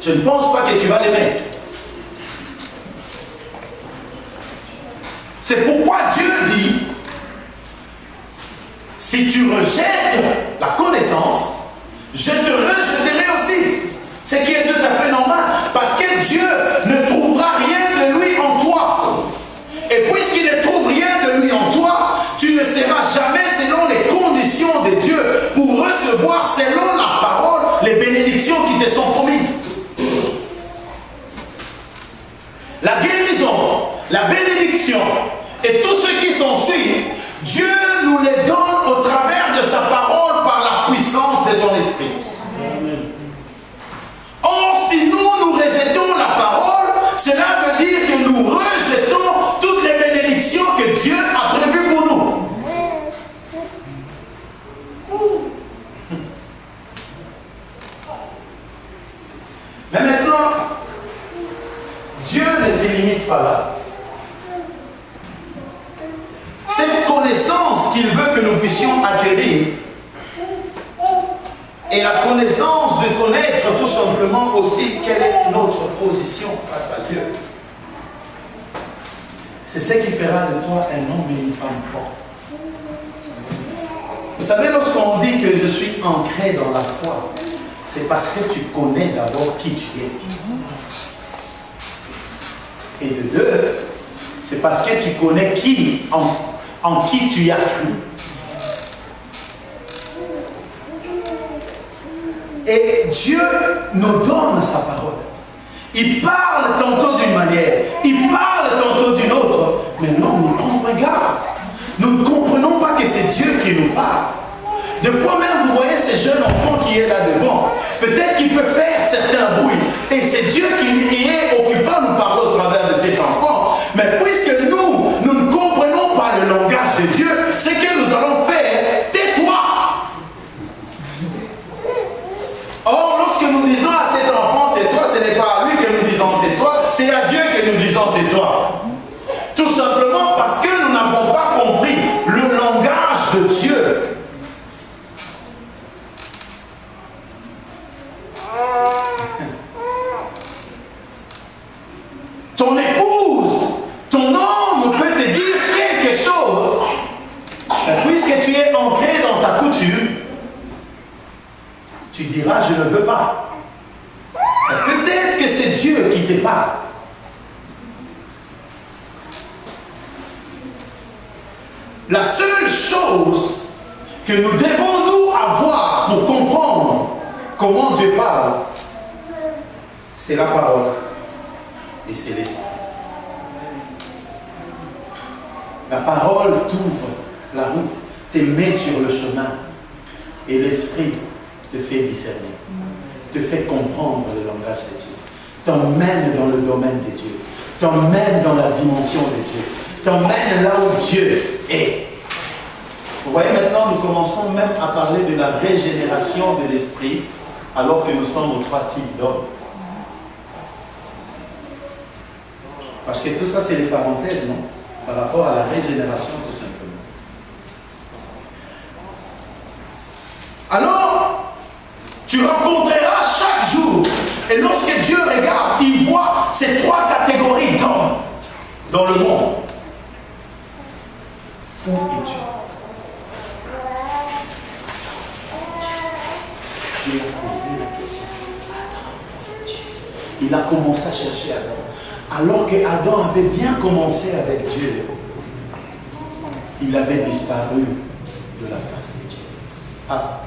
je ne pense pas que tu vas l'aimer. C'est pourquoi Dieu dit, si tu rejettes la connaissance, je te rejetterai aussi. Ce qui est tout à fait normal, parce que Dieu ne trouvera rien de lui en toi. Et puisqu'il ne trouve rien de lui en toi, tu ne seras jamais selon les conditions de Dieu pour recevoir selon la parole les bénédictions qui te sont promises. La guérison, la bénédiction et tout ce qui s'ensuit, Dieu nous les donne au travers de sa parole par la puissance de son esprit. Or, si nous rejetons la parole, cela veut dire que nous rejetons toutes les bénédictions que Dieu a prévues pour nous. Mais maintenant, Dieu ne se limite pas là. Cette connaissance qu'il veut que nous puissions acquérir et la connaissance de connaître tout simplement aussi quelle est notre position face à Dieu. C'est ce qui fera de toi un homme et une femme forte. Vous savez, lorsqu'on dit que je suis ancré dans la foi, c'est parce que tu connais d'abord qui tu es. Et de deux, c'est parce que tu connais en qui tu as cru. Et Dieu nous donne sa parole. Il parle tantôt d'une manière, il parle tantôt d'une autre, mais non, nous on regarde. Nous ne comprenons pas que c'est Dieu qui nous parle. Des fois même, vous voyez ce jeune enfant qui est là devant. Peut-être qu'il peut faire certains bruits. Et c'est Dieu qui est occupé à nous parler au travers de cet enfant. Mais puisque nous ne comprenons pas le langage de Dieu, ce que nous allons faire, tais-toi. Or, lorsque nous disons à cet enfant, tais-toi, ce n'est pas à lui que nous disons tais-toi, c'est à Dieu que nous disons tais-toi. Tout simplement parce que nous n'avons pas compris le langage de Dieu. Ton épouse, ton homme peut te dire quelque chose. Mais puisque tu es ancré dans ta coutume, tu diras je ne veux pas. Peut-être que c'est Dieu qui te parle. La seule chose que nous devons nous avoir pour comprendre comment Dieu parle, c'est la parole et c'est l'esprit. La parole t'ouvre la route, te met sur le chemin et l'esprit te fait discerner, te fait comprendre le langage de Dieu, t'emmène dans le domaine de Dieu, t'emmène dans la dimension de Dieu, t'emmène là où Dieu est. Vous voyez, maintenant nous commençons même à parler de la régénération de l'esprit alors que nous sommes aux trois types d'hommes. Parce que tout ça c'est des parenthèses, non? Par rapport à la régénération tout simplement. Alors, tu rencontreras chaque jour, et lorsque Dieu regarde, il voit ces trois catégories d'hommes dans le monde. Où es-tu? Dieu a posé la question. Il a commencé à chercher Adam. Alors que Adam avait bien commencé avec Dieu, il avait disparu de la face de Dieu. Ah,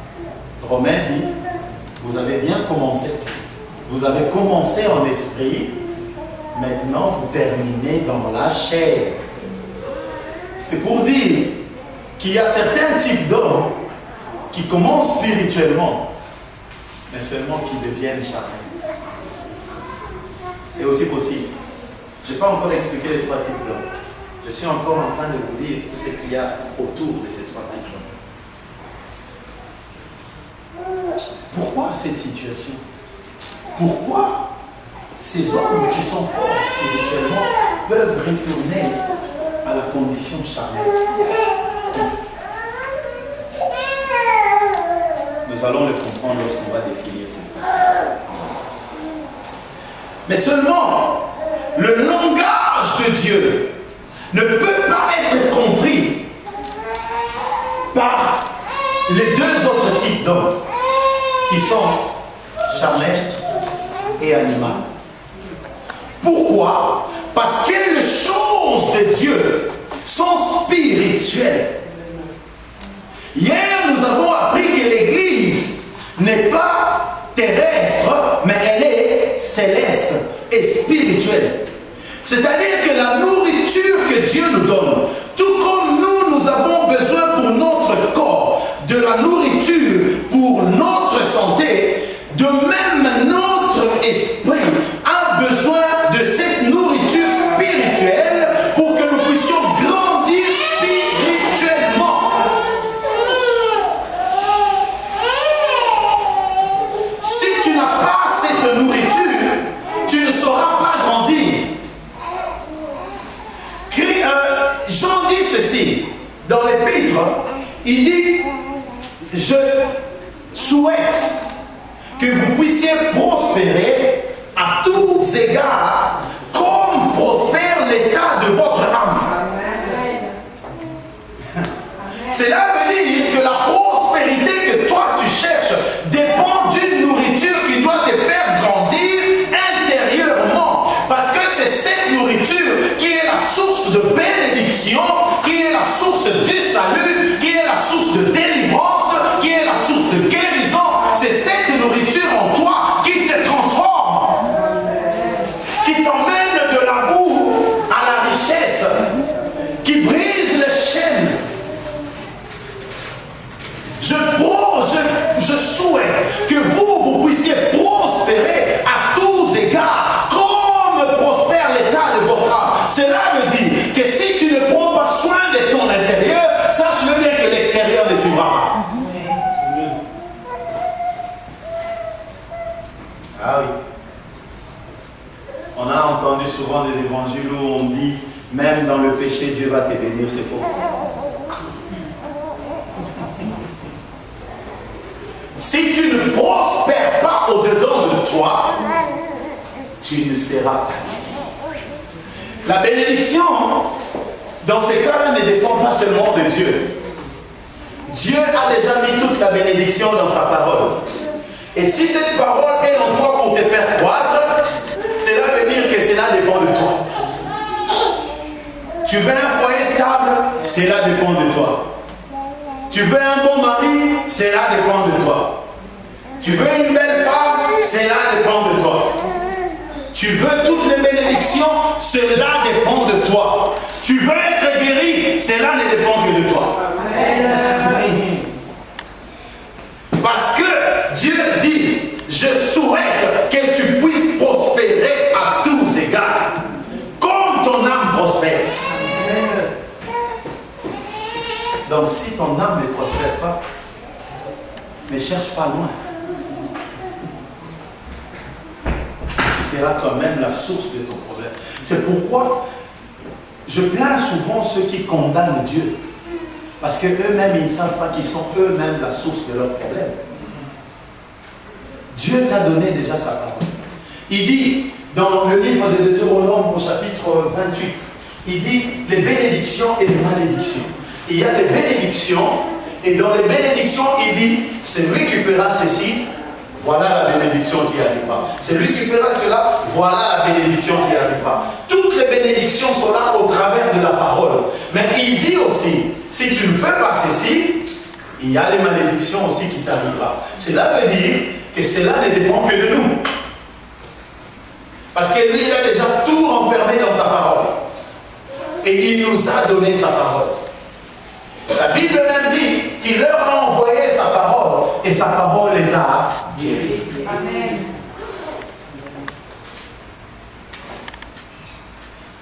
Romain dit, vous avez bien commencé. Vous avez commencé en esprit, maintenant vous terminez dans la chair. C'est pour dire qu'il y a certains types d'hommes qui commencent spirituellement, mais seulement qui deviennent charnels. C'est aussi possible. Je n'ai pas encore expliqué les trois types d'hommes. Je suis encore en train de vous dire tout ce qu'il y a autour de ces trois types d'hommes. Pourquoi cette situation? Pourquoi ces hommes qui sont forts spirituellement peuvent retourner à la condition charnelle? Nous allons le comprendre lorsqu'on va définir cette question. Mais seulement, le langage de Dieu ne peut pas être compris par les deux autres types d'hommes qui sont charnels et animaux. Pourquoi? Parce que les choses de Dieu sont spirituelles. Hier, nous avons appris que l'Église n'est pas terrestre, mais elle est céleste et spirituelle. C'est-à-dire que la nourriture que Dieu nous donne, tout comme nous avons besoin pour notre corps de la nourriture pour notre santé, de même notre esprit a besoin de cette nourriture spirituelle pour que nous puissions grandir spirituellement. Si tu n'as pas cette nourriture, tu ne sauras pas grandir. Jean dit ceci dans l'épître, il dit: je souhaite que vous puissiez prospérer à tous égards comme prospère l'état de votre âme. Cela veut dire que la prospérité que toi tu cherches dépend d'une nourriture qui doit te faire grandir intérieurement. Parce que c'est cette nourriture qui est la source de bénédiction, qui est la source du salut, qui est la source de délivrance, qui est la source de guérison. C'est cette nourriture en toi qui te transforme, qui t'emmène de la boue à la richesse, qui brise les chaînes. Je souhaite que vous puissiez prospérer à tous égards, comme prospère l'état de votre âme. Cela veut dire que si tu ne prends pas soin de ton intérieur, sache-le bien que l'extérieur ne suivra pas. Ah oui. On a entendu souvent des évangiles où on dit, même dans le péché, Dieu va te bénir, c'est faux. Si tu ne prospères pas au-dedans de toi, tu ne seras pas béni. La bénédiction, dans ces cas-là, ne dépend pas seulement de Dieu. Dieu a déjà mis toute la bénédiction dans sa parole. Et si cette parole est en toi pour te faire croître, cela veut dire que cela dépend de toi. Tu veux un foyer stable, cela dépend de toi. Tu veux un bon mari, cela dépend de toi. Tu veux une belle femme, cela dépend de toi. Tu veux toutes les bénédictions, cela dépend de toi. Tu veux être guéri, cela ne dépend que de toi. Parce que Dieu dit, je souhaite que tu puisses prospérer à tous égards, comme ton âme prospère. Donc si ton âme ne prospère pas, ne cherche pas loin. Tu seras quand même la source de ton problème. C'est pourquoi je plains souvent ceux qui condamnent Dieu. Parce qu'eux-mêmes, ils ne savent pas qu'ils sont eux-mêmes la source de leurs problèmes. Dieu t'a donné déjà sa parole. Il dit, dans le livre de Deutéronome au chapitre 28, il dit les bénédictions et les malédictions. Il y a des bénédictions, et dans les bénédictions, il dit, c'est lui qui fera ceci, voilà la bénédiction qui arrivera. C'est lui qui fera cela, voilà la bénédiction qui arrivera. Toutes les bénédictions sont là au travers de la parole. Mais il dit aussi, si tu ne fais pas ceci, il y a les malédictions aussi qui t'arriveront. Cela veut dire que cela ne dépend que de nous. Parce que lui, il a déjà tout enfermé dans sa parole. Et il nous a donné sa parole. La Bible même dit qu'il leur a envoyé sa parole et sa parole les a guéris. Amen.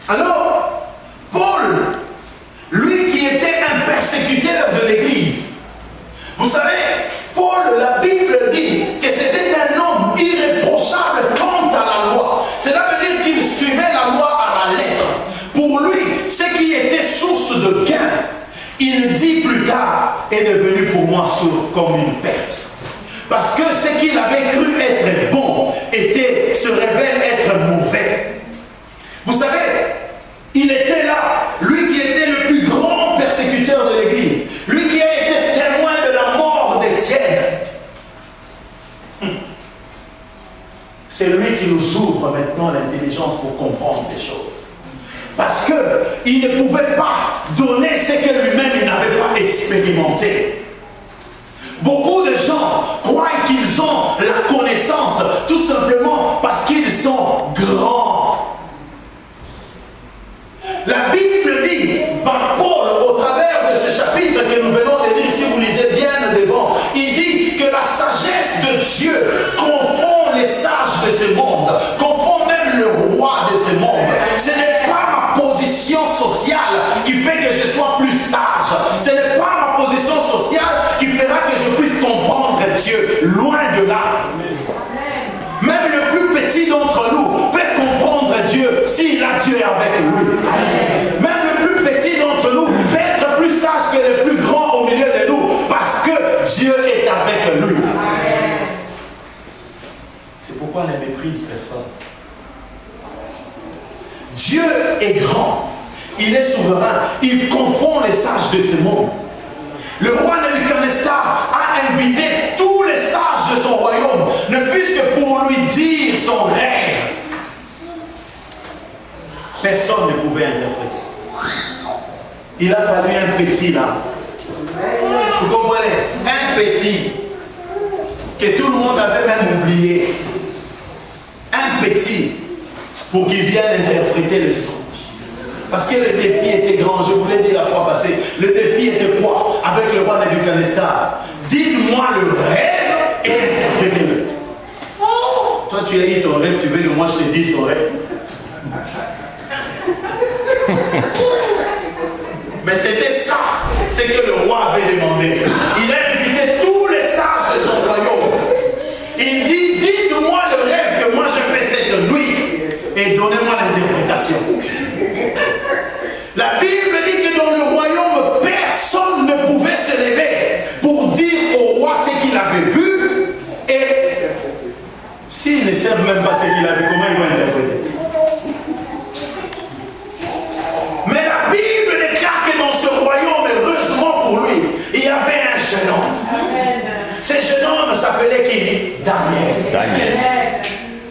Alors, Paul, lui qui était un persécuteur de l'Église, vous savez, Paul, la Bible dit que c'était un homme irréprochable quant à la loi. Cela veut dire qu'il suivait la loi à la lettre. Pour lui, ce qui était source de gain, il dit plus tard, est devenu pour moi comme une perte. Parce que ce qu'il avait cru être bon se révèle être mauvais. C'est lui qui nous ouvre maintenant l'intelligence pour comprendre ces choses. Parce qu'il ne pouvait pas donner ce que lui-même il n'avait pas expérimenté. Beaucoup de gens croient qu'ils ont la connaissance tout simplement parce qu'ils sont grands. La Bible dit, par Paul, au travers de ce chapitre que nous venons de lire, si vous lisez bien devant, il dit que la sagesse de Dieu confond les sages de ce monde, confond même le roi de ce monde. Ce n'est pas ma position sociale qui fait que je sois plus sage. Ce n'est pas ma position sociale qui fera que je puisse comprendre Dieu. Loin de là. Même le plus petit d'entre nous peut comprendre Dieu s'il a Dieu avec lui. Même le plus petit d'entre nous peut être plus sage que le plus grand au milieu de nous parce que Dieu est avec lui. C'est pourquoi on ne méprise personne. Dieu est grand, il est souverain, il confond les sages de ce monde. Le roi Nebuchadnezzar a invité tous les sages de son royaume, ne fût-ce que pour lui dire son rêve. Personne ne pouvait interpréter. Il a fallu un petit là. Vous comprenez? Un petit que tout le monde avait même oublié. Un petit pour qu'il vienne interpréter le songe. Parce que le défi était grand, je vous l'ai dit la fois passée. Le défi était quoi? Avec le roi Nebuchadnezzar. Dites-moi le rêve et interprétez-le. Oh, toi tu as eu ton rêve, tu veux que moi je te dise ton rêve? Mais c'était ça, c'est que le roi avait demandé. Il a invité tous les sages de son royaume. Il dit, dites-moi le rêve que moi je fais cette nuit et donnez-moi l'interprétation. La Bible dit que dans le royaume, personne ne pouvait se lever pour dire au roi ce qu'il avait vu. Et s'ils ne savent même pas ce qu'il avait, comment ils vont interpréter? Mais la Bible déclare que dans ce royaume, heureusement pour lui, il y avait un jeune homme. Ce jeune homme s'appelait qui? Daniel.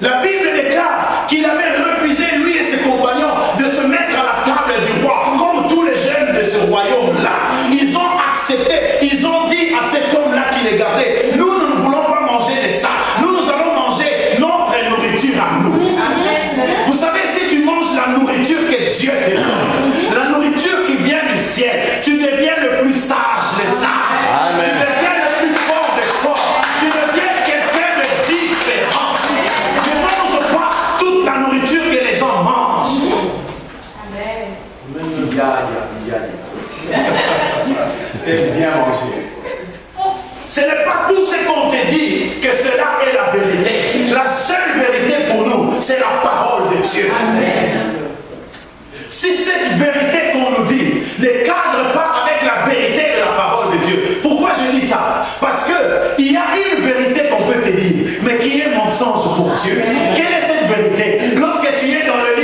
La Bible déclare qu'il avait refusé, lui et ses compagnons, de se mettre à la table du roi, comme tous les jeunes de ce royaume-là. Ils ont accepté, ils ont dit à cet homme-là qui les gardait, nous ne voulons pas manger de ça, nous allons manger notre nourriture à nous. Amen. Vous savez, si tu manges la nourriture que Dieu te donne, la nourriture qui vient du ciel, tu deviens le plus sage des sages. Amen. Tu deviens le plus fort des forts. Tu deviens quelqu'un de différent. Tu ne manges pas toute la nourriture que les gens mangent. Amen. T'aimes bien manger. Ce n'est pas tout ce qu'on te dit que cela est la vérité. La seule vérité pour nous, c'est la parole de Dieu. Amen. Si cette vérité qu'on nous dit ne cadre pas avec la vérité de la parole de Dieu, pourquoi je dis ça? Parce qu'il y a une vérité qu'on peut te dire, mais qui est mensonge pour Dieu. Quelle est cette vérité? Lorsque tu es dans le